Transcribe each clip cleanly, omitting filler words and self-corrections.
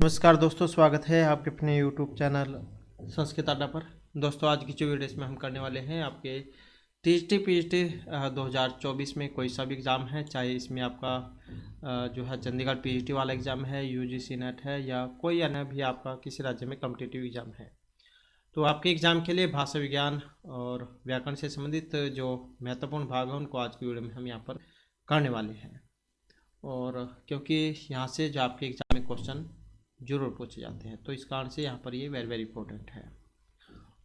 नमस्कार दोस्तों, स्वागत है आपके अपने YouTube चैनल संस्कृत अड्डा पर। दोस्तों, आज की जो वीडियो इसमें हम करने वाले हैं आपके टीजीटी पीजीटी 2024 में कोई सा भी एग्ज़ाम है, चाहे इसमें आपका जो है चंडीगढ़ पीजीटी वाला एग्ज़ाम है, यूजीसी नेट है या कोई अन्य भी आपका किसी राज्य में कॉम्पिटिटिव एग्ज़ाम है, तो आपके एग्ज़ाम के लिए भाषा विज्ञान और व्याकरण से संबंधित जो महत्वपूर्ण भाग है उनको आज की वीडियो में हम यहाँ पर करने वाले हैं। और क्योंकि यहाँ से जो आपके एग्ज़ाम में क्वेश्चन जरूर पूछे जाते हैं, तो इस कारण से यहाँ पर ये वेरी वेरी इंपॉर्टेंट है।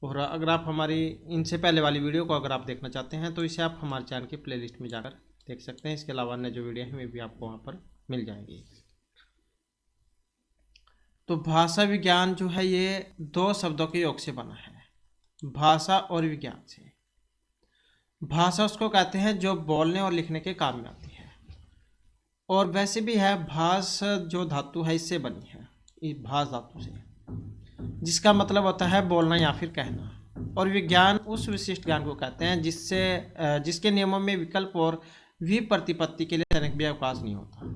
और अगर आप हमारी इनसे पहले वाली वीडियो को अगर आप देखना चाहते हैं तो इसे आप हमारे चैनल की प्लेलिस्ट में जाकर देख सकते हैं। इसके अलावा अन्य जो वीडियो है वे भी आपको वहाँ पर मिल जाएंगी। तो भाषा विज्ञान जो है ये दो शब्दों के योग से बना है, भाषा और विज्ञान से। भाषा उसको कहते हैं जो बोलने और लिखने के काम में आती है, और वैसे भी है भाष जो धातु है इससे बनी है, इस भाष धातु से, जिसका मतलब होता है बोलना या फिर कहना। और विज्ञान उस विशिष्ट ज्ञान को कहते हैं जिसके नियमों में विकल्प और विप्रतिपत्ति के लिए तनिक भी अवकाश नहीं होता।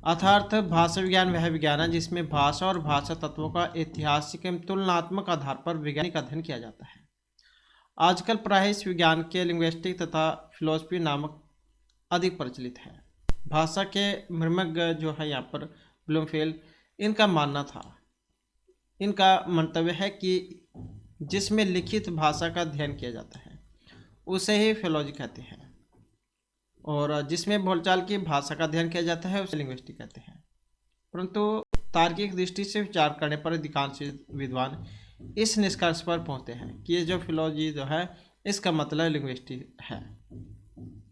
अर्थात भाषा विज्ञान वह विज्ञान है जिसमें भाषा और भाषा तत्वों का ऐतिहासिक एवं तुलनात्मक आधार पर वैज्ञानिक अध्ययन किया जाता है। आजकल प्राय इस विज्ञान के लिंग्विस्टिक तथा फिलोसफी नामक अधिक प्रचलित है। भाषा के मर्मज्ञ जो है यहाँ पर ब्लूमफील्ड, इनका मानना था, इनका मंतव्य है कि जिसमें लिखित भाषा का अध्ययन किया जाता है उसे ही फिलोलॉजी कहते हैं, और जिसमें बोलचाल की भाषा का अध्ययन किया जाता है उसे लिंग्विस्टिक कहते हैं। परंतु तार्किक दृष्टि से विचार करने पर अधिकांश विद्वान इस निष्कर्ष पर पहुंचते हैं कि ये जो फिलोलॉजी जो है इसका मतलब लिंग्विस्टिक है।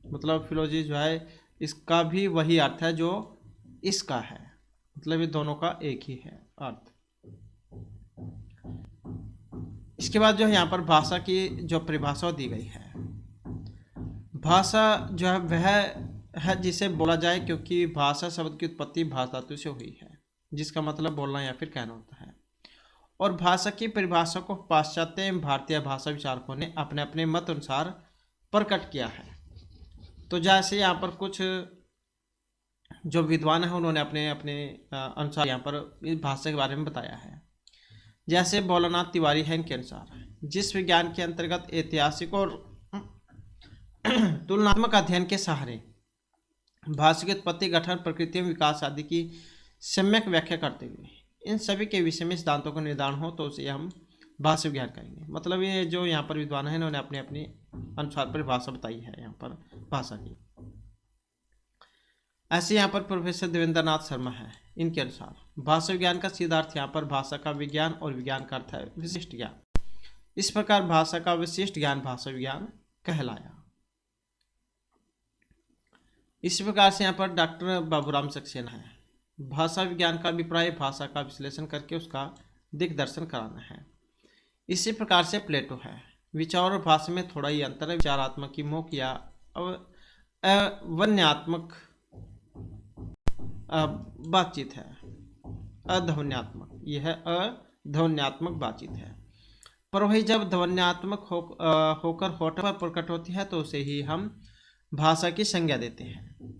मतलब फिलोलॉजी जो है इसका भी वही अर्थ है जो इसका है, मतलब ये दोनों का एक ही है अर्थ। इसके बाद जो है यहाँ पर भाषा की जो परिभाषा दी गई है, भाषा जो है वह है जिसे बोला जाए, क्योंकि भाषा शब्द की उत्पत्ति भाषा धातु से हुई है, जिसका मतलब बोलना या फिर कहना होता है। और भाषा की परिभाषा को पाश्चात्य एवं भारतीय भाषा विचारकों ने अपने अपने मत अनुसार प्रकट किया है। तो जैसे यहाँ पर कुछ जो विद्वान हैं उन्होंने अपने अपने अनुसार यहाँ पर इस भाषा के बारे में बताया है। जैसे भोलानाथ तिवारी है, इनके अनुसार जिस विज्ञान के अंतर्गत ऐतिहासिक और तुलनात्मक अध्ययन के सहारे भाषा की उत्पत्ति, गठन, प्रकृति में विकास आदि की सम्यक व्याख्या करते हुए इन सभी के विषय में सिद्धांतों का निर्धारण हो तो उसे हम भाषा विज्ञान कहेंगे। मतलब ये जो यहाँ पर विद्वान है इन्होंने अपने अपने अनुसार परिभाषा बताई है यहाँ पर भाषा की। ऐसे यहाँ पर प्रोफेसर देवेंद्र नाथ शर्मा है, इनके अनुसार भाषा विज्ञान का सीधा अर्थ यहाँ पर भाषा का विज्ञान और विज्ञान का अर्थ है विशिष्ट ज्ञान। इस प्रकार भाषा का विशिष्ट ज्ञान भाषा विज्ञान कहलाया। इस प्रकार से यहाँ पर डॉक्टर बाबूराम सक्सेना है, भाषा विज्ञान का अभिप्राय भाषा का विश्लेषण करके उसका दिग्दर्शन कराना है। इसी प्रकार से प्लेटो है, विचार और भाषा में थोड़ा ही अंतर है, विचारात्मक की मोक या अवन्यात्मक बातचीत है, अध्वन्यात्मक, यह अध्वन्यात्मक बातचीत है। पर वही जब ध्वन्यात्मक होकर होठ पर प्रकट होती है तो उसे ही हम भाषा की संज्ञा देते हैं।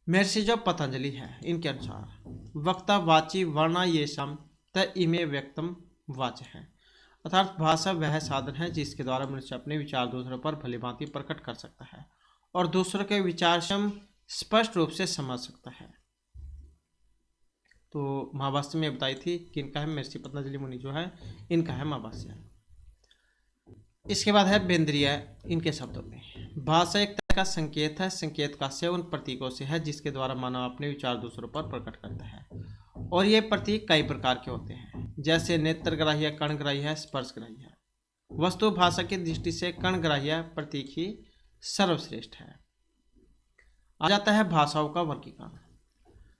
महर्षि जो पतंजलि है, इनके अनुसार वक्ता वाची वर्णा ये सम त इमे व्यक्तम वाच है। अर्थात भाषा वह साधन है जिसके द्वारा मनुष्य अपने विचार दूसरों पर भली भांति प्रकट कर सकता है और दूसरों के विचार स्पष्ट रूप से समझ सकता है। तो महाभाष्य में बताई थी कि इनका है महर्षि पतंजलि मुनि जो है इनका है महाभाष्य। इसके बाद है बेंद्रिय, इनके शब्दों में भाषा एक तरह का संकेत है, संकेत का सेवन प्रतीकों से है जिसके द्वारा मानव अपने विचार दूसरों पर प्रकट करता है। और ये प्रतीक कई प्रकार के होते हैं, जैसे नेत्रग्राह्य, कर्णग्राह्य, स्पर्शग्राह्य। वस्तु भाषा की दृष्टि से कर्णग्राह्य प्रतीक ही सर्वश्रेष्ठ है। आ जाता है भाषाओं का वर्गीकरण।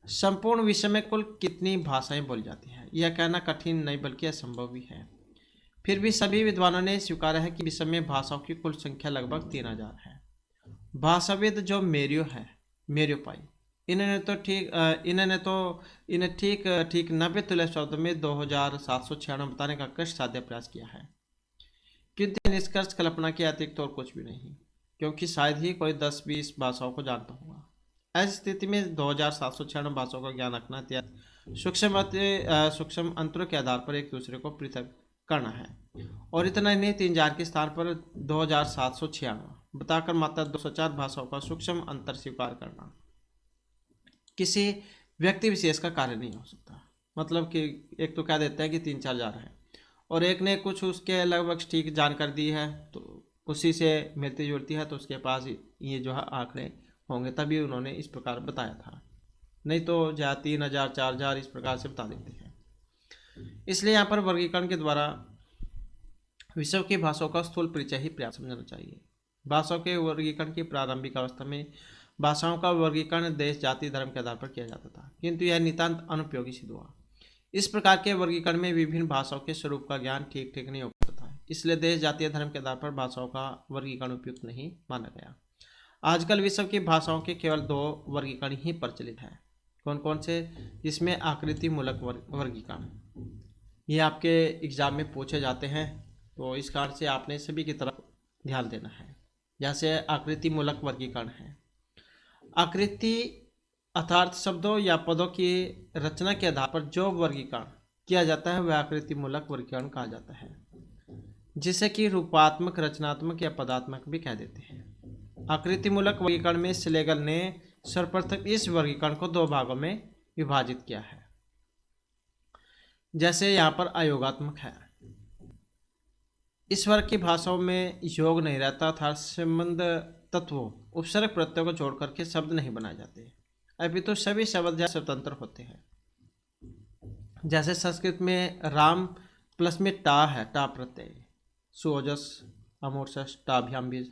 संपूर्ण विश्व में कुल कितनी भाषाएं बोली जाती हैं यह कहना कठिन नहीं बल्कि असंभव भी है। फिर भी सभी विद्वानों ने स्वीकारा है कि विश्व में भाषाओं की कुल संख्या लगभग 3000 है। भाषाविद जो मेरियो पाई, इन्हें ठीक 90 तुल्य शब्द में 2796 बताने का कष्ट साध्य प्रयास किया है, किंतु निष्कर्ष कल्पना के अतिरिक्त और कुछ भी नहीं, क्योंकि शायद ही कोई 10-20 भाषाओं को जानता होगा। ऐसी स्थिति में 2796 भाषाओं का ज्ञान रखना सूक्ष्म अंतरों के आधार पर एक दूसरे को पृथक करना है। और इतना ही नहीं, 3000 के स्थान पर 2796 बताकर मात्र 204 भाषाओं का सूक्ष्म अंतर स्वीकार करना किसी व्यक्ति विशेष का कार्य नहीं हो सकता। मतलब कि एक तो कह देता है कि 3-4 है और एक ने कुछ उसके लगभग ठीक जानकारी दी है तो उसी से मिलती जुलती है, तो उसके पास ये जो है आंकड़े होंगे, तभी उन्होंने इस प्रकार बताया था। नहीं तो 3000 4000 इस प्रकार से बता देते हैं। इसलिए यहाँ पर वर्गीकरण के द्वारा विश्व की भाषाओं का स्थूल परिचय ही पर्याप्त समझना चाहिए। भाषाओं के वर्गीकरण की प्रारंभिक अवस्था में भाषाओं का वर्गीकरण देश, जाति, धर्म के आधार पर किया जाता था, किंतु यह नितांत अनुपयोगी सिद्ध हुआ। इस प्रकार के वर्गीकरण में विभिन्न भाषाओं के स्वरूप का ज्ञान ठीक ठीक नहीं हो पाता था, इसलिए देश, जातीय, धर्म के आधार पर भाषाओं का वर्गीकरण उपयुक्त नहीं माना गया। आजकल विश्व की भाषाओं के केवल 2 वर्गीकरण ही प्रचलित है। कौन कौन से? जिसमें आकृति मूलक वर्गीकरण, ये आपके एग्जाम में पूछे जाते हैं, तो इस कारण से आपने सभी की तरफ ध्यान देना है। जैसे आकृति मूलक वर्गीकरण है। आकृति अर्थात शब्दों या पदों की रचना के आधार पर जो वर्गीकरण किया जाता है वह आकृति मूलक वर्गीकरण कहा जाता है, जिसे कि रूपात्मक, रचनात्मक या पदात्मक भी कह देते हैं। आकृति मूलक वर्गीकरण में स्लेगल ने सर्वप्रथम इस वर्गीकरण को 2 भागों में विभाजित किया है। जैसे यहाँ पर अयोगात्मक है। इस वर्ग की भाषाओं में योग नहीं रहता था, संबंध तत्वों, उपसर्ग प्रत्ययों को जोड़ करके शब्द नहीं बनाए जाते, अभी तो सभी शब्द स्वतंत्र होते हैं। जैसे संस्कृत में राम प्लस में टा है, टा प्रत्यय, सुओजस, अमूर्षस, टाभ्याम भी,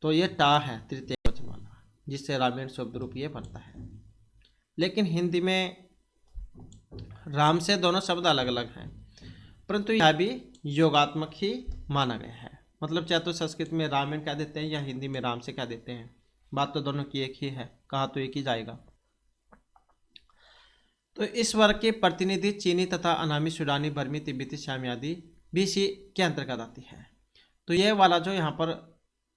तो ये टा है तृतीय वचन वाला, जिससे रामायण शब्द रूप ये बनता है। लेकिन हिंदी में राम से दोनों शब्द अलग अलग हैं, परंतु यह भी योगात्मक ही माना गया है। मतलब चाहे तो संस्कृत में रामायण कह देते हैं या हिंदी में राम से कह देते हैं, बात तो दोनों की एक ही है, कहा तो एक ही जाएगा। तो इस वर्ग के प्रतिनिधि चीनी तथा अनामी, सूडानी, बर्मी, तिब्बती, शामी आदि भी इसी के अंतर्गत आती है। तो ये वाला जो यहाँ पर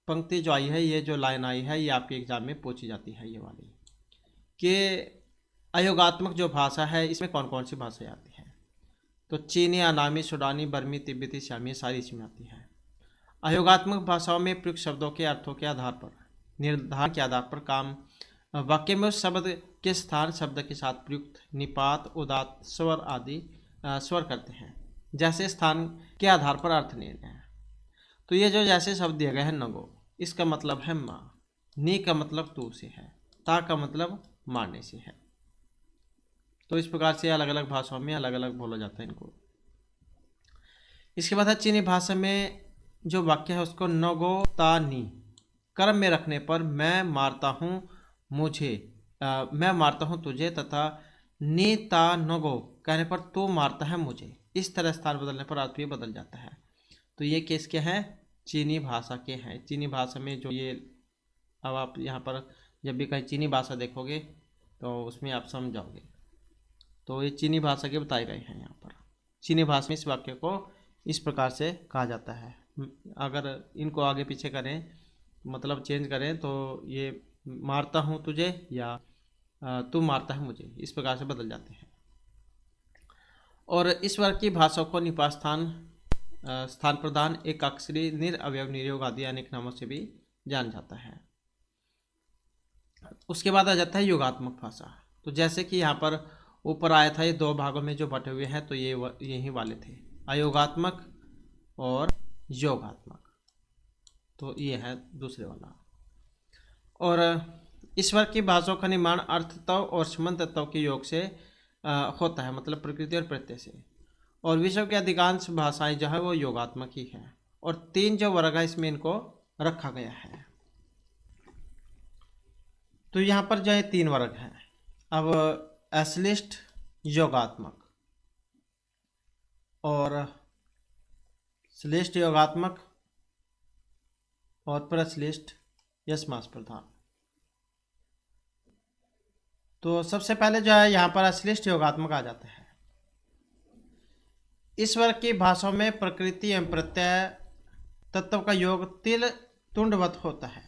पंक्ति जो आई है, ये जो लाइन आई है, ये आपके एग्जाम में पूछी जाती है, ये वाली कि अयोगात्मक जो भाषा है इसमें कौन कौन सी भाषाएं आती हैं। तो चीनी, अनामी, सूडानी, बर्मी, तिब्बती, शामी सारी इसमें आती है। अयोगात्मक भाषाओं में प्रयुक्त शब्दों के अर्थों के आधार पर, निर्धारण के आधार पर काम वाक्य में उस शब्द के स्थान शब्द के साथ प्रयुक्त निपात, उदात्त, स्वर आदि स्वर करते हैं। जैसे स्थान के आधार पर अर्थ निर्णय है। तो ये जो जैसे शब्द दिया गया है नगो, इसका मतलब है माँ, नी का मतलब तू से है, ता का मतलब मारने से है। तो इस प्रकार से अलग अलग भाषाओं में अलग अलग बोला जाता है इनको। इसके बाद है चीनी भाषा में जो वाक्य है उसको नगो ता नी कर्म में रखने पर मैं मारता हूँ मुझे, मैं मारता हूँ तुझे, तथा नी ता नगो कहने पर तू मारता है मुझे, इस तरह स्थान बदलने पर अर्थ भी बदल जाता है। तो ये केस क्या है? चीनी भाषा के हैं। चीनी भाषा में जो ये, अब आप यहाँ पर जब भी कहीं चीनी भाषा देखोगे तो उसमें आप समझ जाओगे। तो ये चीनी भाषा के बताए गए हैं। यहाँ पर चीनी भाषा में इस वाक्य को इस प्रकार से कहा जाता है। अगर इनको आगे पीछे करें, मतलब चेंज करें, तो ये मारता हूँ तुझे या तू मारता है मुझे, इस प्रकार से बदल जाते हैं। और इस वर्ग की भाषाओं को निपात स्थान प्रधान, एक अक्षरी, निरअवयव, निर्योग आदि अनेक नामों से भी जाना जाता है। उसके बाद आ जाता है योगात्मक भाषा। तो जैसे कि यहाँ पर ऊपर आया था, ये 2 भागों में जो बटे हुए हैं, तो ये यही वाले थे, अयोगात्मक और योगात्मक। तो ये है दूसरे वाला। और इस वर्ग की भाषाओं का निर्माण अर्थ तत्व और संबंध तत्व के योग से होता है, मतलब प्रकृति और प्रत्यय से। और विश्व की अधिकांश भाषाएं जो है वो योगात्मक ही है। और 3 जो वर्ग है इसमें इनको रखा गया है। तो यहाँ पर जो है 3 वर्ग हैं। अब अश्लिष्ट योगात्मक और श्लिष्ट योगात्मक और प्रश्लिष्ट यशमास प्रधान। तो सबसे पहले जो है यहाँ पर अश्लिष्ट योगात्मक आ जाता है। इस वर्ग की भाषाओं में प्रकृति एवं प्रत्यय तत्व का योग तिल तुंडवत होता है,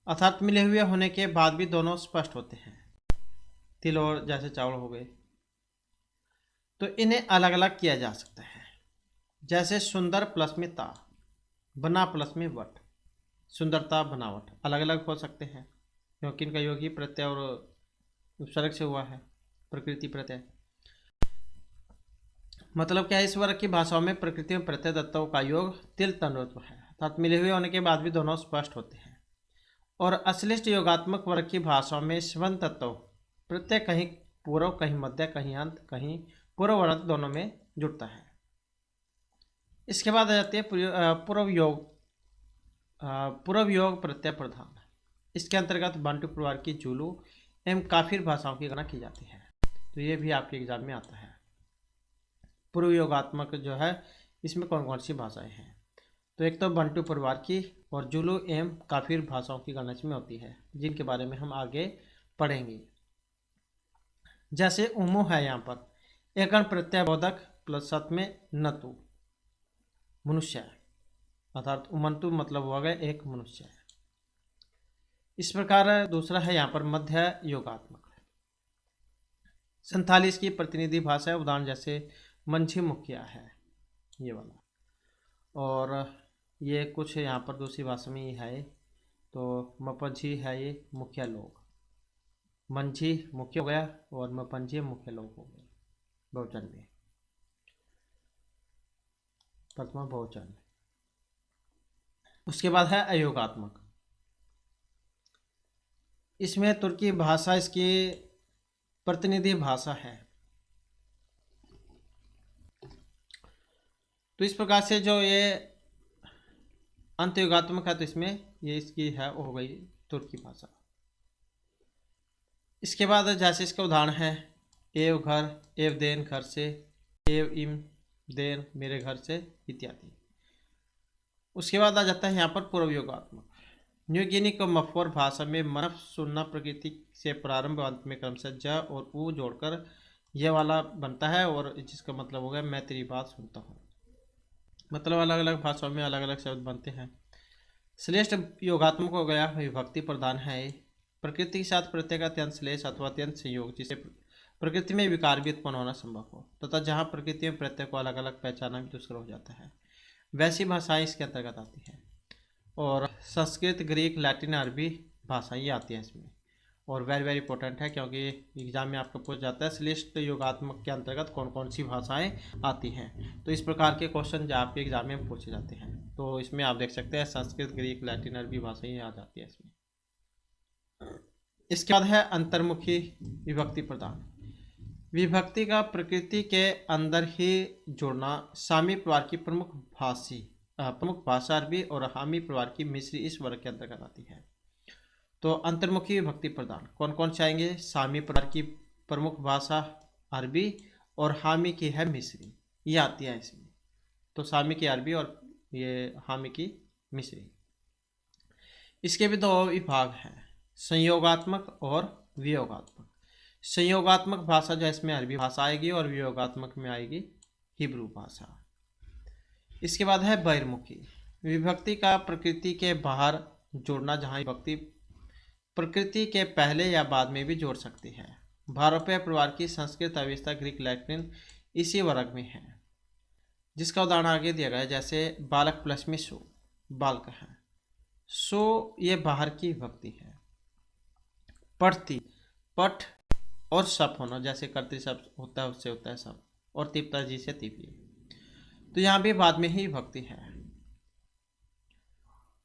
अर्थात मिले हुए होने के बाद भी दोनों स्पष्ट होते हैं। तिल और जैसे चावल हो गए, तो इन्हें अलग अलग किया जा सकता है। जैसे सुंदर प्लस में ता, बना प्लस में वट, सुंदरता बनावट अलग अलग हो सकते हैं क्योंकि इनका योग ही प्रत्यय और उपसर्ग से हुआ है, प्रकृति प्रत्यय। मतलब क्या है, इस वर्ग की भाषाओं में प्रकृति में प्रत्यय तत्वों का योग तिल तन्वत्व है, अर्थात मिले हुए होने के बाद भी दोनों स्पष्ट होते हैं। और अश्लिष्ट योगात्मक वर्ग की भाषाओं में स्वन तत्व प्रत्यय कहीं पूर्व कहीं मध्य कहीं अंत कहीं पूर्व और अंत दोनों में जुड़ता है। इसके बाद आ जाती है पूर्व योग प्रत्यय प्रधान। इसके अंतर्गत बांटू परिवार की जुलू एवं काफिर भाषाओं की गणना की जाती है। तो ये भी आपके एग्जाम में आता है। पूर्व योगात्मक जो है इसमें कौन कौन सी भाषाएं हैं, तो एक तो बंटू परिवार की और जुलू एवं काफिर भाषाओं की गणना इसमें होती है, जिनके बारे में हम आगे पढ़ेंगे। जैसे उमु है, यहाँ पर एक गण प्रत्यय बोधक प्लस सत में नतु मनुष्य, अर्थात उमंतु मतलब हुआ गया एक मनुष्य। इस प्रकार दूसरा है यहाँ पर मध्य योगात्मक। संथाली की प्रतिनिधि भाषा है, उदाहरण जैसे मंझी मुखिया है ये वाला, और ये कुछ यहाँ पर दूसरी भाषा में ही है, तो मपंझी है ये मुखिया लोग, मंझी मुख्य हो गया और मपंझी मुख्य लोग हो गए बहुवचन में, प्रथमा बहुवचन। उसके बाद है अयोगात्मक। इसमें तुर्की भाषा इसकी प्रतिनिधि भाषा है। तो इस प्रकार से जो ये अंतयुगात्मक है, तो इसमें ये इसकी है वो हो गई तुर्की भाषा। इसके बाद जैसे इसके उदाहरण है एव घर, एव देन घर से, एव इम देन मेरे घर से इत्यादि। उसके बाद आ जाता है यहाँ पर पूर्व योगात्मक। न्यू गिनी को मफोर भाषा में मनफ सुनना प्रकृति से प्रारंभ अंत में क्रमशः ज और ऊ जोड़कर यह वाला बनता है, और जिसका मतलब हो गया मैं तेरी बात सुनता हूँ। मतलब अलग अलग भाषाओं में अलग अलग शब्द बनते हैं। श्रेष्ठ योगात्मक हो गया विभक्ति प्रधान है। प्रकृति के साथ प्रत्यय का अत्यंत श्लेष अथवा अत्यंत संयोग, जिसे प्रकृति में विकार भी उत्पन्न होना संभव हो, तथा जहाँ प्रकृति में प्रत्यय को अलग अलग पहचाना भी दुष्कर हो जाता है, वैसी भाषाएं इसके अंतर्गत आती हैं। और संस्कृत, ग्रीक, लैटिन, अरबी भाषाएं आती हैं इसमें, और वेरी वेरी इंपॉर्टेंट है क्योंकि एग्जाम में आपको पूछ जाता है श्रेष्ठ योगात्मक के अंतर्गत कौन कौन सी भाषाएं आती हैं। तो इस प्रकार के क्वेश्चन जो आपके एग्जाम में पूछे जाते हैं, तो इसमें आप देख सकते हैं संस्कृत, ग्रीक, लैटिन, अरबी भाषाएं आ जाती है इसमें। इसके बाद है अंतर्मुखी विभक्ति प्रदान। विभक्ति का प्रकृति के अंदर ही जुड़ना सामी परिवार की प्रमुख भाषा अरबी और हामी परिवार की मिस्री इस वर्ग के अंतर्गत आती है। तो अंतर्मुखी विभक्ति प्रदान कौन कौन से आएंगे, सामी परिवार की प्रमुख भाषा अरबी और हामी की है मिस्री, ये आती है इसमें। तो सामी की अरबी और ये हामी की मिस्री। इसके भी दो विभाग हैं, संयोगात्मक और वियोगात्मक। संयोगात्मक भाषा जो इसमें अरबी भाषा आएगी और वियोगात्मक में आएगी हिब्रू भाषा। इसके बाद है बहिर्मुखी विभक्ति का प्रकृति के बाहर जोड़ना, जहाँ विभक्ति प्रकृति के पहले या बाद में भी जोड़ सकती है। भारतीय परिवार की संस्कृत, अवस्था, ग्रीक, लैटिन इसी वर्ग में है, जिसका उदाहरण आगे दिया गया है। जैसे बालक प्लस में सो, बालक है, सो ये बाहर की विभक्ति है। पठती, पठ और सप होना, जैसे कर्तृ शब्द होता है उससे होता है सप, और तिप्ता जी से तिपी, तो यहाँ भी बाद में ही विभक्ति है।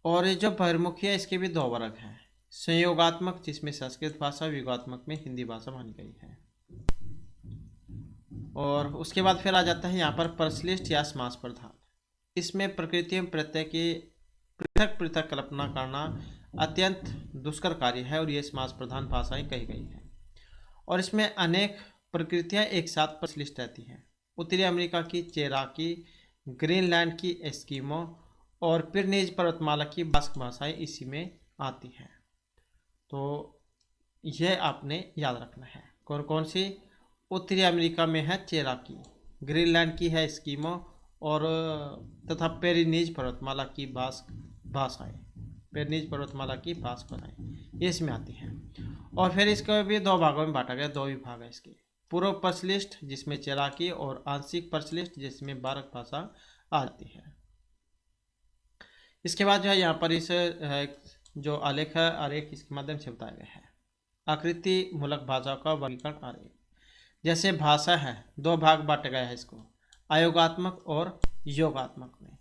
और ये जो बहिर्मुखी है इसके भी दो वर्ग हैं, संयोगात्मक जिसमें संस्कृत भाषा, वियोगात्मक में हिंदी भाषा मानी गई है। और उसके बाद फिर आ जाता है यहाँ पर परश्लिष्ट या समास प्रधान। इसमें प्रकृति में प्रत्यय की पृथक पृथक कल्पना करना अत्यंत दुष्कर कार्य है, और ये समास प्रधान भाषाएं कही गई हैं। और इसमें अनेक प्रकृतियां एक साथ परश्लिष्ट रहती हैं। उत्तरी अमेरिका की चेराकी, ग्रीनलैंड की एस्किमो और पिरनीज पर्वतमाला की बास्क भाषाएं इसी में आती हैं। तो यह आपने याद रखना है। कौन कौन सी? उत्तरी अमेरिका में है चेराकी, ग्रीनलैंड की है एस्किमो, और तथा पेरिनीज पर्वतमाला की बास्क भाषाएं, पेरिनीज पर्वतमाला की बास्क भाषाएं ये इसमें आती हैं। और फिर इसको भी दो भागों में बांटा गया, दो विभाग है इसके। पूर्व पर्सलिस्ट जिसमें चेराकी, और आंशिक पर्सलिस्ट जिसमें बारक भाषा आती है। इसके बाद जो है यहाँ पर इस जो आलेख है, आरेख इसके माध्यम से बताया गया है। आकृति मूलक भाषा का वर्गीकरण आरेख। जैसे भाषा है, दो भाग बांटा गया है इसको, अयोगात्मक और योगात्मक में।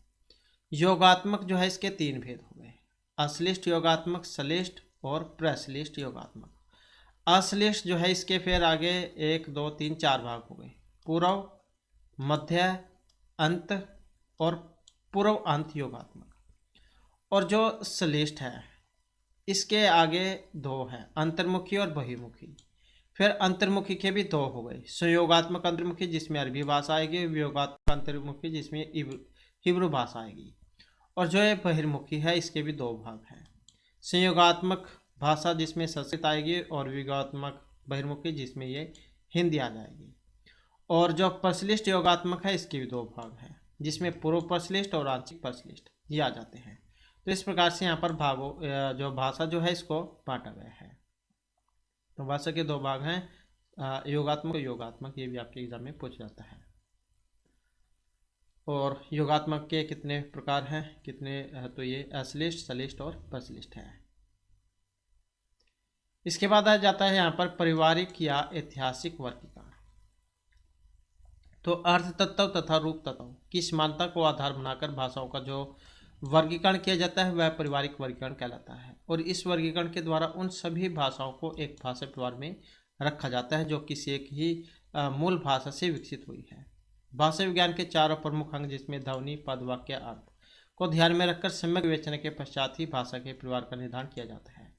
योगात्मक जो है इसके तीन भेद हो गए, अश्लिष्ट योगात्मक, श्लिष्ट और प्रश्लिष्ट योगात्मक। अश्लिष्ट जो है इसके फिर आगे 1 2 3 4 भाग हो गए, पूर्व, मध्य, अंत और पूर्व अंत योगात्मक। और जो श्लिष्ट है इसके आगे दो है, अंतर्मुखी और बहिर्मुखी। फिर अंतर्मुखी के भी दो हो गए, संयोगात्मक अंतर्मुखी जिसमें अरबी भाषा आएगी, वियोगात्मक अंतर्मुखी जिसमें हिब्रू भाषा आएगी। और जो ये बहिर्मुखी है इसके भी दो भाग हैं, संयोगात्मक भाषा जिसमें संस्कृत आएगी, और वियोगात्मक बहिर्मुखी जिसमें ये हिंदी आ जाएगी। और जो पर्सलिस्ट योगात्मक है इसके भी दो भाग हैं, जिसमें पूर्व पर्सलिस्ट और आंशिक पर्सलिस्ट ये आ जाते हैं। तो इस प्रकार से यहाँ पर भागों जो भाषा जो है इसको बांटा गया है। तो भाषा के दो भाग हैं, योगात्मक और योगात्मक, ये भी आपके एग्जाम में पूछ जाता है। और योगात्मक के कितने प्रकार हैं, कितने तो ये अश्लिष्ट, श्लिष्ट और पर्सलिष्ट है। इसके बाद आ जाता है यहाँ पर पारिवारिक या ऐतिहासिक वर्गीकरण। तो अर्थ तत्व तथा रूप तत्व की समानता को आधार बनाकर भाषाओं का जो वर्गीकरण किया जाता है वह पारिवारिक वर्गीकरण कहलाता है। और इस वर्गीकरण के द्वारा उन सभी भाषाओं को एक भाषा परिवार में रखा जाता है जो किसी एक ही मूल भाषा से विकसित हुई है। भाषा विज्ञान के चारों प्रमुख अंग जिसमें ध्वनि, पद, वाक्य, अर्थ को ध्यान में रखकर सम्यक विवेचना के पश्चात ही भाषा के परिवार का निर्धारण किया जाता है।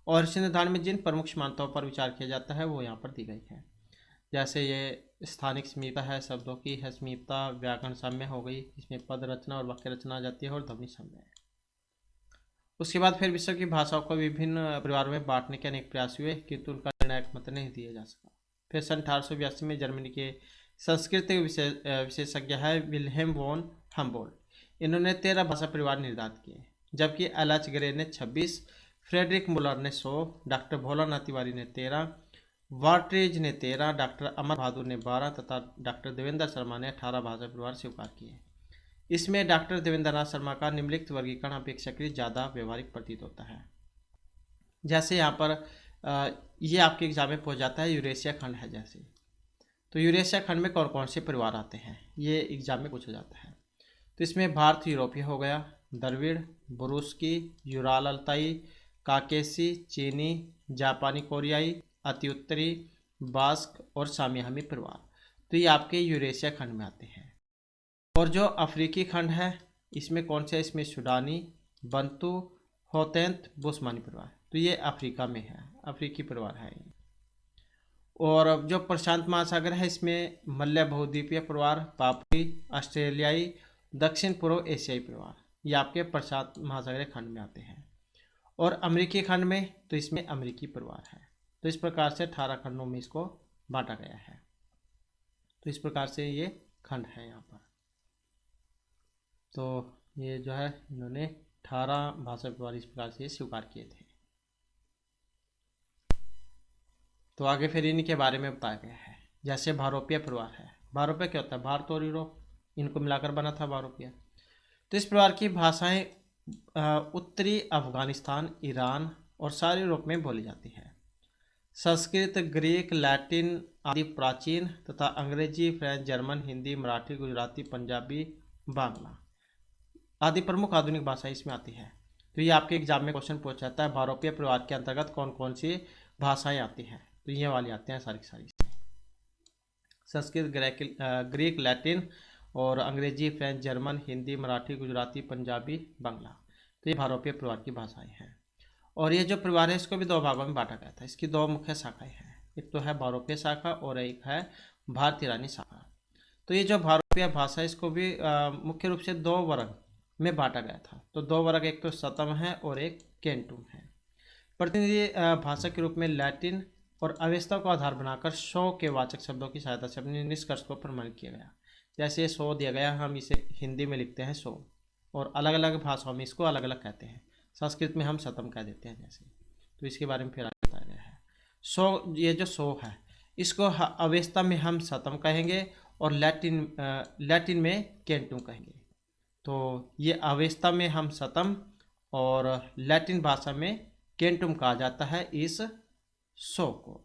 और इस निर्धारण में जिन प्रमुख समानताओं पर विचार किया जाता है वो यहाँ पर दी गई है। जैसे ये स्थानिक समीपता है, शब्दों की है समीपता, व्याकरण साम्य हो गई, इसमें पद रचना और वाक्य रचना आ जाती है, और ध्वनि साम्य है। उसके बाद फिर विश्व की भाषाओं को विभिन्न परिवारों में बांटने के अनेक प्रयास हुए किंतु उनका निर्णायक मत नहीं दिया जा सका। फिर सन 1882 में जर्मनी के संस्कृत विशेषज्ञ है विल्हेम वॉन हम्बोल्ट, इन्होंने 13 भाषा परिवार निर्धारित किए, जबकि एलएच ग्रे ने 26, फ्रेडरिक मुलर ने 100, डॉक्टर भोलानाथ तिवारी ने 13, वार्ट्रेज ने 13, डॉक्टर अमर बहादुर ने 12 तथा डॉक्टर देवेंद्र शर्मा ने 18 भाषा परिवार स्वीकार किए। इसमें डॉक्टर देवेंद्र नाथ शर्मा का निम्नलिखित वर्गीकरण अपेक्षाकृत ज़्यादा व्यवहारिक प्रतीत होता है। जैसे यहाँ पर ये आपके एग्जाम में पूछ जाता है, यूरेशिया खंड है जैसे, तो यूरेशिया खंड में कौन कौन से परिवार आते हैं ये एग्जाम में पूछा जाता है। तो इसमें भारत यूरोपीय हो गया, द्रविड़, बुरुस्की, यूराल अल्ताई, काकेसी, चीनी, जापानी कोरियाई, अति उत्तरी, बास्क और सामियामी परिवार, तो ये आपके यूरेशिया खंड में आते हैं। और जो अफ्रीकी खंड है इसमें कौन से, इसमें सूडानी, बंतू, होतेंत, बुस्मानी परिवार, तो ये अफ्रीका में है, अफ्रीकी परिवार है। और जो प्रशांत महासागर है इसमें मलय बहुद्वीपीय परिवार, पापुरी, ऑस्ट्रेलियाई, दक्षिण पूर्व एशियाई परिवार, ये आपके प्रशांत महासागरीय खंड में आते हैं। और अमेरिकी खंड में तो इसमें अमेरिकी परिवार है। तो इस प्रकार से 18 खंडों में इसको बांटा गया है। तो इस प्रकार से ये खंड है यहाँ पर। तो ये जो है इन्होंने 18 भाषा परिवार इस प्रकार से स्वीकार किए थे। तो आगे फिर इनके बारे में बताया गया है। जैसे भारोपीय परिवार है, भारोपीय क्या होता है, भारत और यूरोप इनको मिलाकर बना था भारोपीय। तो इस परिवार की भाषाएं उत्तरी अफगानिस्तान, ईरान और सारे यूरोप में बोली जाती है। संस्कृत, ग्रीक, लैटिन आदि प्राचीन तथा अंग्रेजी, फ्रेंच, जर्मन, हिंदी, मराठी, गुजराती, पंजाबी, बांग्ला आदि प्रमुख आधुनिक भाषाएं इसमें आती है। तो ये आपके एग्जाम में क्वेश्चन पूछा जाता है, भारोपीय परिवार के अंतर्गत कौन कौन सी भाषाएं आती हैं, तो ये वाली आती हैं सारी की सारी, संस्कृत, ग्रीक, लैटिन और अंग्रेजी, फ्रेंच, जर्मन, हिंदी, मराठी, गुजराती, पंजाबी, बांग्ला, तो ये भारोपीय परिवार की भाषाएं हैं। और ये जो परिवार है इसको भी दो भागों में बांटा गया था। इसकी दो मुख्य शाखाएं हैं, एक तो है भारोपीय शाखा और एक है भारतीय ईरानी शाखा। तो ये जो भारोपीय भाषा है इसको भी मुख्य रूप से दो वर्ग में बांटा गया था। तो दो वर्ग, एक तो शतम है और एक केंटुम है। प्रतिनिधि भाषा के रूप में लैटिन और अवस्था को आधार बनाकर 100 के वाचक शब्दों की सहायता से अपने निष्कर्ष को प्रमाणित किया गया। जैसे 100 दिया गया, हम इसे हिंदी में लिखते हैं 100, और अलग अलग भाषाओं में इसको अलग अलग कहते हैं। संस्कृत में हम शतम कह देते हैं जैसे। तो इसके बारे में फिर बताया गया है। सो, ये जो सो है इसको अवेस्ता में हम सतम कहेंगे और लैटिन में केंटुम कहेंगे। तो ये अवेस्ता में हम सतम और लैटिन भाषा में केंटुम कहा जाता है इस सो को।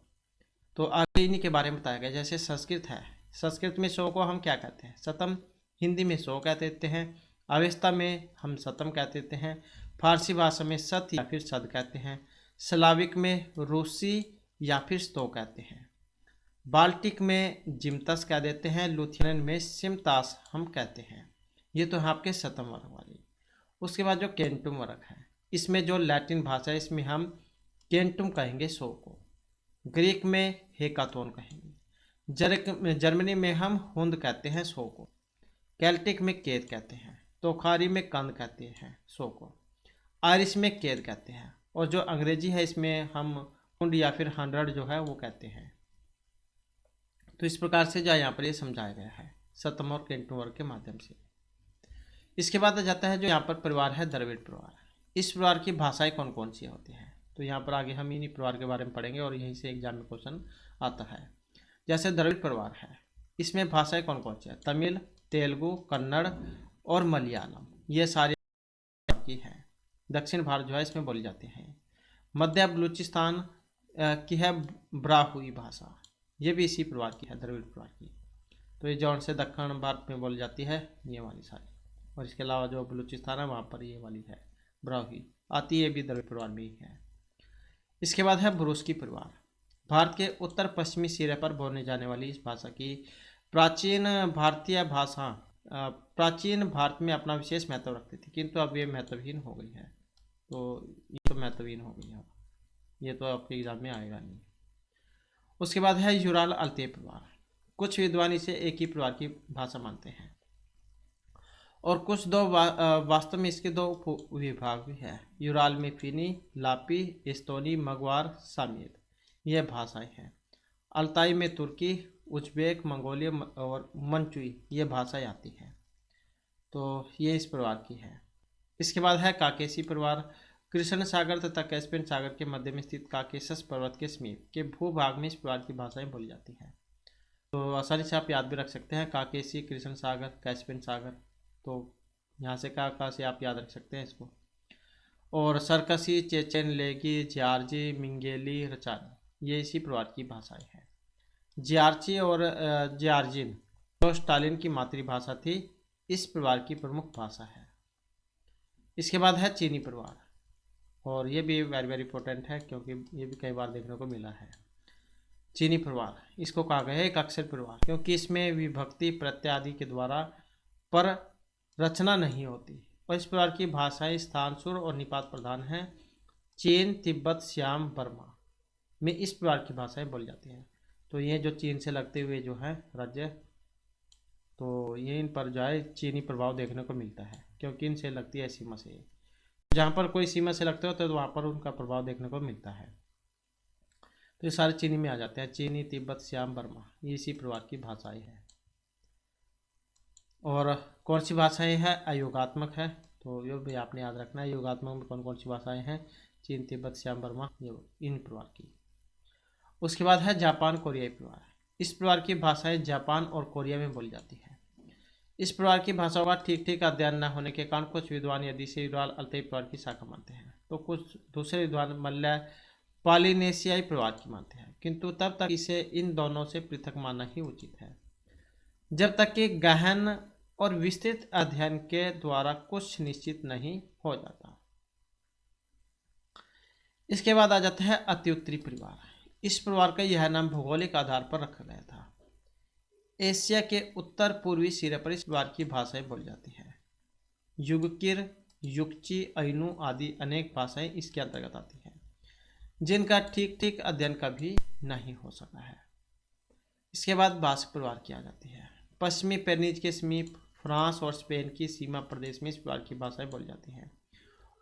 तो आगे इन्हीं के बारे में बताया गया। जैसे संस्कृत है, संस्कृत में सो को हम क्या कहते हैं? सतम। हिंदी में सो कहते देते हैं। अवेस्ता में हम सतम कहते देते हैं। फारसी भाषा में सत या फिर सद कहते हैं। स्लाविक में रूसी या फिर स्तो कहते हैं। बाल्टिक में जिमतस कह देते हैं। लुथियन में सिमतास हम कहते हैं। ये तो है आपके सतम वर्ग वाली। उसके बाद जो केंटुम वर्ग है, इसमें जो लैटिन भाषा है इसमें हम केंटुम कहेंगे सो को। ग्रीक में हेकाथोन कहेंगे। जर्मनी में हम हुंद कहते हैं सो को। केल्टिक में केद कहते हैं। तोखारी में कंद कहते हैं सो को। आयरिश में केद कहते हैं। और जो अंग्रेजी है इसमें हम हुंड या फिर 100 जो है वो कहते हैं। तो इस प्रकार से जो यहाँ पर ये समझाया गया है सतम और केंटुम वर्ग के माध्यम से। इसके बाद आ जाता है जो यहाँ पर परिवार है द्रविड़ परिवार। इस परिवार की भाषाएं कौन कौन सी होती हैं? तो यहाँ पर आगे हम इन्हीं परिवार के बारे में पढ़ेंगे और यहीं से एग्जाम में क्वेश्चन आता है। जैसे द्रविड़ परिवार है, इसमें भाषाएं कौन कौन सी है? तमिल, तेलुगु, कन्नड़ और मलयालम, ये सारी की है। दक्षिण भारत जो है इसमें बोली जाती है। मध्य बलूचिस्तान की है ब्राहुई भाषा, ये भी इसी परिवार की है, द्रविड़ परिवार की। तो ये जौन से दक्षिण भारत में बोली जाती है ये वाली सारी। और इसके अलावा जो बलूचिस्तान है वहाँ पर ये वाली है ब्राहुई आती है, ये भी द्रविड़ परिवार में ही है। इसके बाद है बुरुस्की परिवार। भारत के उत्तर पश्चिमी सिरे पर बोलने जाने वाली इस भाषा की प्राचीन भारतीय भाषा प्राचीन भारत में अपना विशेष महत्व रखती थी, किंतु अब ये महत्वहीन हो गई है। तो ये तो महत्वहीन हो गई है, ये तो आपके एग्जाम में आएगा नहीं। उसके बाद है यूराल अल्ताई परिवार। कुछ विद्वान इसे एक ही परिवार की भाषा मानते हैं और कुछ दो वास्तव में इसके दो विभाग भी है। यूराल में फिनी, लापी, एस्तोनी, मगवार, सामीद यह भाषाएं हैं। अल्ताई में तुर्की, उज्बेक, मंगोलिया और मंचुई ये भाषाएं आती हैं। तो ये इस परिवार की है। इसके बाद है काकेसी परिवार। कृष्ण सागर तथा कैस्पियन सागर के मध्य में स्थित काकेशस पर्वत के समीप के भूभाग में इस परिवार की भाषाएं बोली जाती हैं। तो आसानी से आप याद भी रख सकते हैं काकेसी, कृष्ण सागर, कैस्पियन सागर। तो यहाँ से का से आप याद रख सकते हैं इसको। और सरकसी, चेचेन, लेगी, जियार्जी, मिंगेली, रचानी ये इसी परिवार की भाषाएं हैं। जियार्ची और जियार्जिन जो स्टालिन की मातृभाषा थी, इस परिवार की प्रमुख भाषा है। इसके बाद है चीनी परिवार और ये भी वेरी वेरी इंपॉर्टेंट है क्योंकि ये भी कई बार देखने को मिला है। चीनी परिवार इसको कहा गया है एक अक्षर परिवार क्योंकि इसमें विभक्ति प्रत्यय आदि के द्वारा पर रचना नहीं होती और इस प्रकार की भाषाएं स्थान सुर और निपात प्रधान हैं। चीन, तिब्बत, श्याम, बर्मा में इस प्रकार की भाषाएं बोली जाती हैं। तो ये जो चीन से लगते हुए जो है राज्य, तो ये इन पर जो है चीनी प्रभाव देखने को मिलता है क्योंकि इनसे लगती है सीमा से। जहाँ पर कोई सीमा से लगते हो तो वहाँ पर उनका प्रभाव देखने को मिलता है। तो ये सारे चीनी में आ जाते हैं। चीनी, तिब्बत, श्याम, बर्मा ये इसी परिवार की भाषाएं हैं। और कौन सी भाषाएं हैं? अयोगात्मक है, तो ये भी आपने याद रखना है। योगात्मक में कौन कौन सी भाषाएं हैं? चीन, तिब्बत, श्याम, बर्मा ये इन परिवार की। उसके बाद है जापान कोरियाई परिवार। इस परिवार की भाषाएं जापान और कोरिया में बोली जाती है। इस परिवार की भाषाओं का ठीक ठीक अध्ययन न होने के कारण कुछ विद्वान यदि से यूराल अल्ताई परिवार की शाखा मानते हैं तो कुछ दूसरे विद्वान मलय पॉलिनेशियाई परिवार की मानते हैं, किंतु तब तक इसे इन दोनों से पृथक मानना ही उचित है जब तक कि गहन और विस्तृत अध्ययन के द्वारा कुछ निश्चित नहीं हो जाता। इसके बाद आ जाता है अत्युत्तरी परिवार। इस परिवार का यह नाम भौगोलिक आधार पर रखा गया था। एशिया के उत्तर पूर्वी सिरे पर इस परिवार की भाषाएं बोली जाती हैं। युगकिर, युक्ची, अइनू आदि अनेक भाषाएं इसके अंतर्गत आती हैं जिनका ठीक ठीक अध्ययन कभी नहीं हो सका है। इसके बाद बास्क परिवार की आ जाती है। पश्चिमी पेनिज के समीप फ्रांस और स्पेन की सीमा प्रदेश में इस परिवार की भाषाएं बोली जाती हैं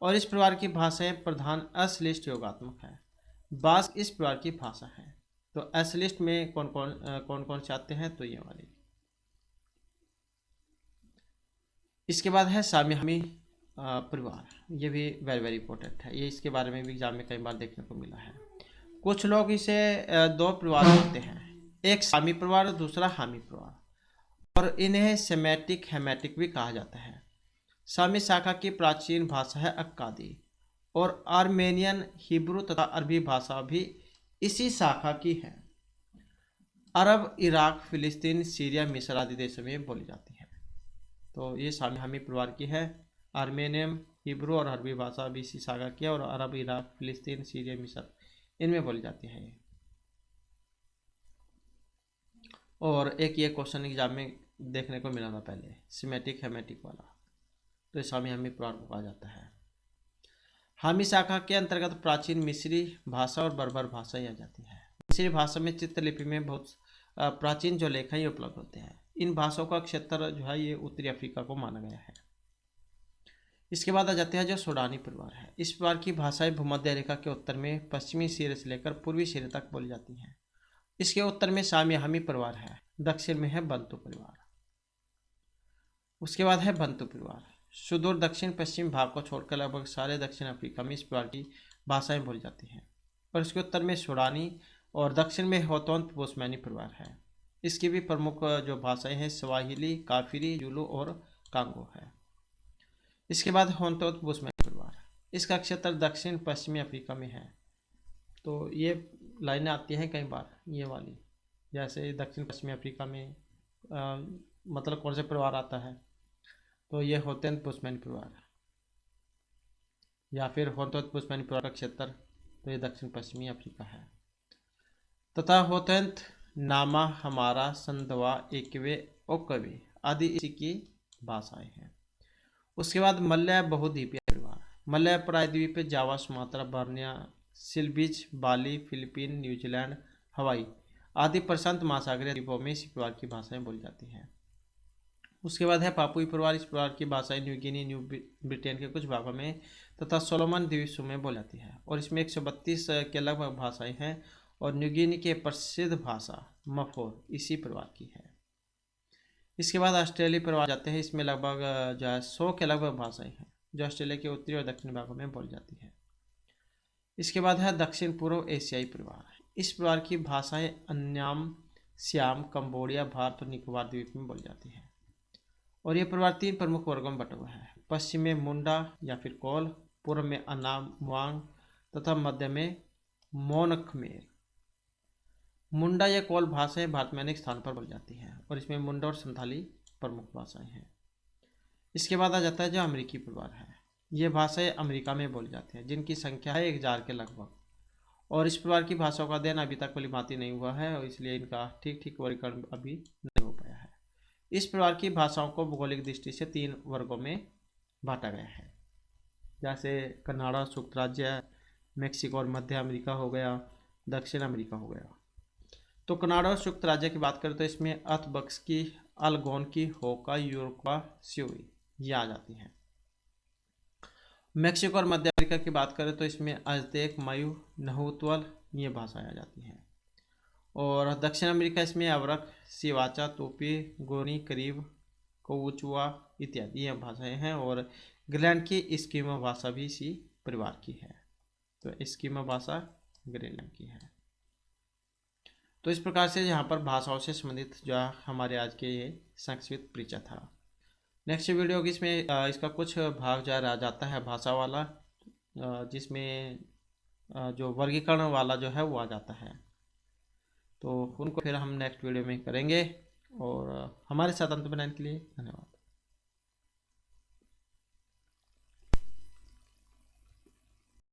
और इस परिवार की भाषाएं प्रधान अश्लिष्ट योगात्मक है। बास्क इस परिवार की भाषा है। तो अश्लिष्ट में कौन कौन से आते हैं? तो ये वाली। इसके बाद है सामियामी परिवार, ये भी वेरी वेरी इंपॉर्टेंट है। ये इसके बारे में भी एग्जाम में कई बार देखने को मिला है। कुछ लोग इसे दो परिवार मानते हैं, एक सामी परिवार और दूसरा हामी परिवार, और इन्हें सेमेटिक हेमेटिक भी कहा जाता है। सामी शाखा की प्राचीन भाषा है अक्कादी, और आर्मेनियन, हिब्रू तथा अरबी भाषा भी इसी शाखा की है। अरब, इराक, फिलिस्तीन, सीरिया, मिस्र आदि देशों में बोली जाती है। तो ये सामी हामी परिवार की है। आर्मेनियन, हिब्रू और अरबी भाषा भी इसी शाखा की है, और अरब, इराक, फिलिस्तीन, सीरिया, मिस्र इनमें बोली जाती है ये। और एक ये क्वेश्चन एग्जाम में देखने को मिला था पहले, सिमेटिक हेमेटिक वाला, तो ये सामी हामी परिवार को कहा जाता है। हामी शाखा के अंतर्गत प्राचीन मिस्री भाषा और बर्बर भाषा ही आ जाती है। मिस्री भाषा में चित्रलिपि में बहुत प्राचीन जो लेख हैं ये उपलब्ध होते हैं। इन भाषाओं का क्षेत्र जो है ये उत्तरी अफ्रीका को माना गया है। इसके बाद आ जाते हैं जो सूडानी परिवार है। इस परिवार की भाषाएं भूमध्य रेखा के उत्तर में पश्चिमी सिरे से लेकर पूर्वी सिरे तक बोली जाती हैं। इसके उत्तर में सामी हामी परिवार है, दक्षिण में है बंतु परिवार। उसके बाद है बंतु परिवार। सुदूर दक्षिण पश्चिम भाग को छोड़कर लगभग सारे दक्षिण अफ्रीका में इस प्रकार की भाषाएं बोली जाती हैं, और इसके उत्तर में सूडानी और दक्षिण में होतोंत बोस्मैनी परिवार है। इसकी भी प्रमुख जो भाषाएं हैं स्वाहिली, काफिरी, जुलू और कांगो है। इसके बाद होतोंत बोस्मैनी परिवार, इसका क्षेत्र दक्षिण पश्चिमी अफ्रीका में है। तो ये लाइनें आती हैं कई बार ये वाली, जैसे दक्षिण पश्चिमी अफ्रीका में मतलब कौन से परिवार आता है, तो ये होतेंत बोस्मैनी परिवार या फिर होतेंत बोस्मैनी परिवार का क्षेत्र, तो ये दक्षिण पश्चिमी अफ्रीका है। तथा होतेंत नामा, हमारा, संधवा, एकवे, ओकवे आदि इसी की भाषाएं हैं। उसके बाद मलय बहुद्वीपीय परिवार। मलय प्रायद्वीप, जावा, सुमात्रा, बर्निया, सिल्बिज, बाली, फिलीपीन, न्यूजीलैंड, हवाई आदि प्रशांत महासागरीय द्वीपों में इसी परिवार की भाषाएं बोली जाती हैं। उसके बाद है पापुई परिवार। इस परिवार की भाषाएं न्यू गिनी, न्यू ब्रिटेन के कुछ भागों में तथा सोलोमन द्वीप समूह में बोली जाती है, और इसमें 132 के लगभग भाषाएं हैं, और न्यू गिनी की प्रसिद्ध भाषा मफोर इसी परिवार की है। इसके बाद ऑस्ट्रेलिया परिवार जाते हैं। इसमें लगभग जो है 100 के लगभग भाषाएं हैं, जो ऑस्ट्रेलिया के उत्तरी और दक्षिणी भागों में बोली जाती है। इसके बाद है दक्षिण पूर्व एशियाई परिवार। इस परिवार की भाषाएं अन्याम, सियाम, कंबोडिया, भारत और निकोबार द्वीप में बोली जाती है, और ये परिवार 3 प्रमुख वर्गों में बटा हुआ है। पश्चिम में मुंडा या फिर कोल, पूर्व में अनाम, मुआंग तथा मध्य में मोनखमेर। मुंडा या कोल भाषाएं भारत में अनेक स्थानों पर बोली जाती हैं, और इसमें मुंडा और संथाली प्रमुख भाषाएं हैं। इसके बाद आ जाता है जो अमेरिकी परिवार है। ये भाषाएं अमेरिका में बोली जाती हैं, जिनकी संख्या है 1000 के लगभग, और इस परिवार की भाषाओं का अध्ययन अभी तक भली नहीं हुआ है, और इसलिए इनका ठीक ठीक वर्गीकरण अभी नहीं हो पाया है। इस परिवार की भाषाओं को भौगोलिक दृष्टि से 3 वर्गों में बांटा गया है, जैसे कनाडा संयुक्त राज्य, मेक्सिको और मध्य अमेरिका हो गया, दक्षिण अमेरिका हो गया। तो कनाडा और संयुक्त राज्य की बात करें तो इसमें अथबक्स की, अलगोन की, होका, यूरोका, स्यूई ये आ जाती हैं। मेक्सिको और मध्य अमेरिका की बात करें तो इसमें अजतेक, मयू, नहुतवल ये भाषाएं आ जाती हैं, और दक्षिण अमेरिका इसमें अवरक, सिवाचा, तोपी, गोनी, करीब, कोवुचुआ इत्यादि ये भाषाएं हैं, और ग्रीनलैंड की एस्किमो भाषा भी इसी परिवार की है। तो एस्किमो भाषा ग्रीनलैंड की है। तो इस प्रकार से यहाँ पर भाषाओं से संबंधित जो हमारे आज के ये संक्षिप्त परिचय था। नेक्स्ट वीडियो की इसमें इसका कुछ भाग जो रह जाता है भाषा वाला, जिसमें जो वर्गीकरण वाला जो है वो आ जाता है, तो उनको फिर हम नेक्स्ट वीडियो में करेंगे। और हमारे साथ अंत बनाने के लिए धन्यवाद।